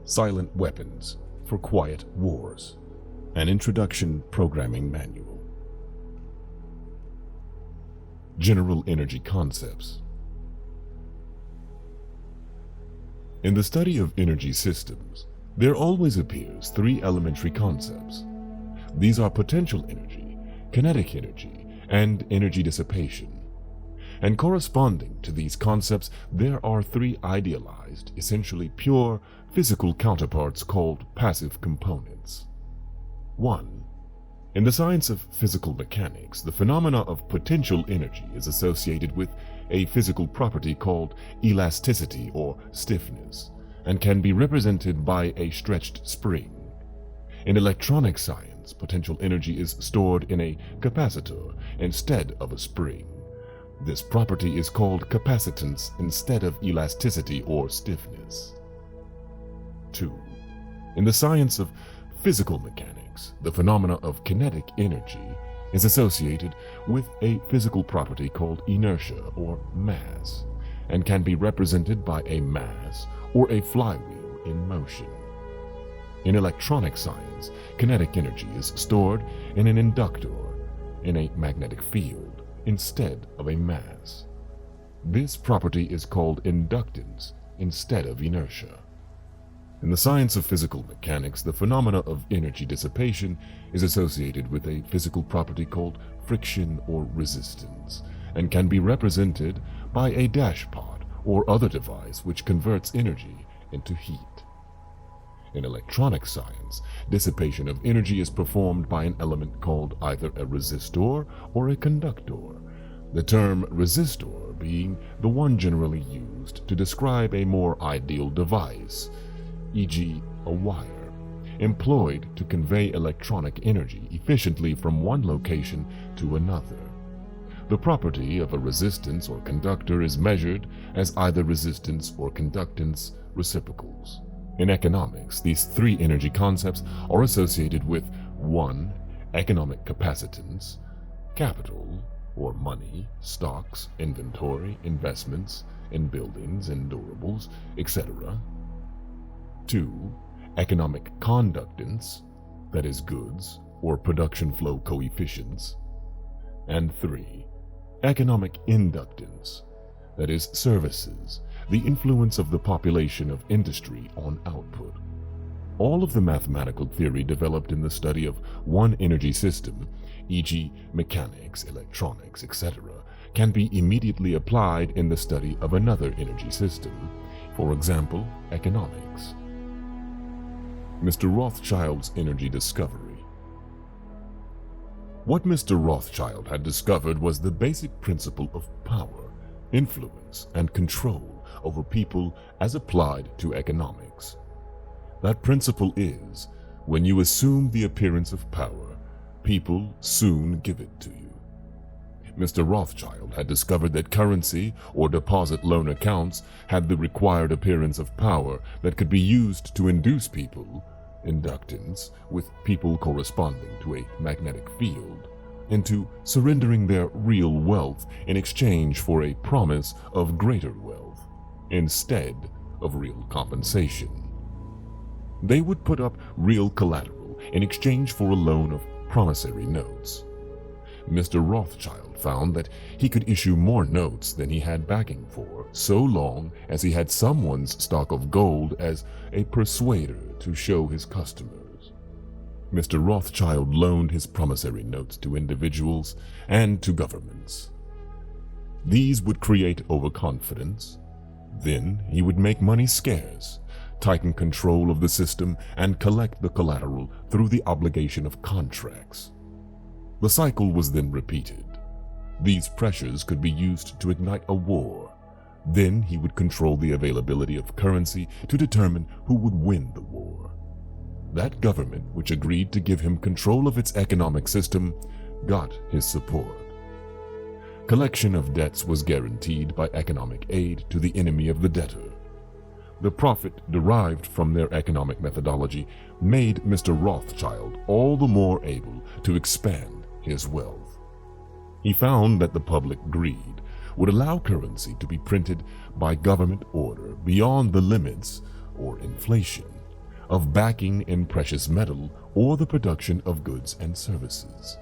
Silent Weapons for Quiet Wars, an Introduction Programming Manual. General Energy Concepts. In the study of energy systems, there always appears three elementary concepts. These are potential energy, kinetic energy, and energy dissipation. And corresponding to these concepts, there are three idealized, essentially pure, physical counterparts called passive components. 1. In the science of physical mechanics, the phenomena of potential energy is associated with a physical property called elasticity or stiffness, and can be represented by a stretched spring. In electronic science, potential energy is stored in a capacitor instead of a spring. This property is called capacitance instead of elasticity or stiffness. 2. In the science of physical mechanics, the phenomena of kinetic energy is associated with a physical property called inertia or mass, and can be represented by a mass or a flywheel in motion. In electronic science, kinetic energy is stored in an inductor in a magnetic field instead of a mass. This property is called inductance instead of inertia. In the science of physical mechanics, the phenomena of energy dissipation is associated with a physical property called friction or resistance, and can be represented by a dashpot or other device which converts energy into heat. In electronic science, dissipation of energy is performed by an element called either a resistor or a conductor, the term resistor being the one generally used to describe a more ideal device, e.g. a wire, employed to convey electronic energy efficiently from one location to another. The property of a resistance or conductor is measured as either resistance or conductance reciprocals. In economics, these three energy concepts are associated with 1. Economic capacitance, capital or money, stocks, inventory, investments in buildings and durables, etc. 2. Economic conductance, that is goods or production flow coefficients. And 3. Economic inductance, that is services, the influence of the population of industry on output. All of the mathematical theory developed in the study of one energy system, e.g. mechanics, electronics, etc., can be immediately applied in the study of another energy system, for example, economics. Mr. Rothschild's energy discovery. What Mr. Rothschild had discovered was the basic principle of power, influence, and control over people as applied to economics. That principle is, when you assume the appearance of power, people soon give it to you. Mr. Rothschild had discovered that currency or deposit loan accounts had the required appearance of power that could be used to induce people, inductance, with people corresponding to a magnetic field, into surrendering their real wealth in exchange for a promise of greater wealth, instead of real compensation. They would put up real collateral in exchange for a loan of promissory notes. Mr. Rothschild found that he could issue more notes than he had backing for, so long as he had someone's stock of gold as a persuader to show his customers. Mr. Rothschild loaned his promissory notes to individuals and to governments. These would create overconfidence. Then he would make money scarce, tighten control of the system, and collect the collateral through the obligation of contracts. The cycle was then repeated. These pressures could be used to ignite a war. Then he would control the availability of currency to determine who would win the war. That government which agreed to give him control of its economic system got his support. Collection of debts was guaranteed by economic aid to the enemy of the debtor. The profit derived from their economic methodology made Mr. Rothschild all the more able to expand his wealth. He found that the public greed would allow currency to be printed by government order beyond the limits or inflation, of backing in precious metal or the production of goods and services.